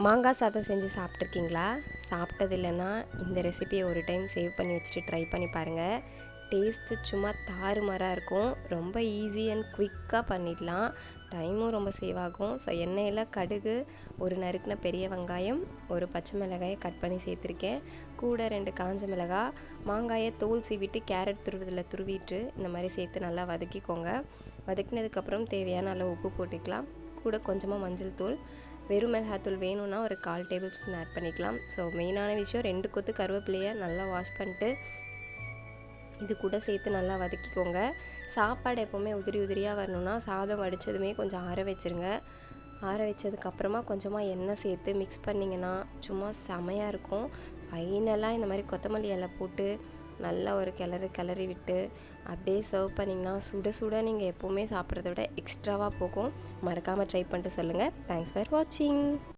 மாங்காய் சாதம் செஞ்சு சாப்பிட்ருக்கீங்களா? சாப்பிட்டது இல்லைன்னா இந்த ரெசிபியை ஒரு டைம் சேவ் பண்ணி வச்சுட்டு ட்ரை பண்ணி பாருங்கள். டேஸ்ட்டு சும்மா தாறுமாறாக இருக்கும். ரொம்ப ஈஸி அண்ட் குயிக்காக பண்ணிடலாம். டைமும் ரொம்ப சேவ் ஆகும். ஸோ எண்ணெயில் கடுகு, ஒரு நறுக்கின பெரிய வெங்காயம், ஒரு பச்சை மிளகாயை கட் பண்ணி சேர்த்துருக்கேன். கூட 2 காஞ்ச மிளகாய், மாங்காயை தோல் சீவிட்டு கேரட் துருவதில் துருவிட்டு இந்த மாதிரி சேர்த்து நல்லா வதக்கிக்கோங்க. வதக்கினதுக்கப்புறம் தேவையான அளவு உப்பு போட்டுக்கலாம். கூட கொஞ்சமாக மஞ்சள் தூள், வெறும் மிளகாத்தூள் வேணும்னா ஒரு 1/4 டேபிள் ஸ்பூன் ஆட் பண்ணிக்கலாம். ஸோ மெயினான விஷயம் 2 கொத்து கருவேப்பிலையை நல்லா வாஷ் பண்ணிட்டு இது கூட சேர்த்து நல்லா வதக்கிக்கோங்க. சாப்பாடு எப்போவுமே உதிரி உதிரியாக வரணும்னா சாதம் வடித்ததுமே கொஞ்சம் ஆற வச்சுருங்க. ஆற வச்சதுக்கப்புறமா கொஞ்சமாக எண்ணெய் சேர்த்து மிக்ஸ் பண்ணிங்கன்னா சும்மா செமையாக இருக்கும். ஃபைனலாக இந்த மாதிரி கொத்தமல்லி இலை போட்டு நல்லா ஒரு கிளறி விட்டு அப்படியே சர்வ் பண்ணிங்கன்னா சுட சுட நீங்கள் எப்போவுமே சாப்பிட்றத விட எக்ஸ்ட்ராவாக போகும். மறக்காமல் ட்ரை பண்ணிட்டு சொல்லுங்கள். தேங்க்ஸ் ஃபார் வாட்சிங்.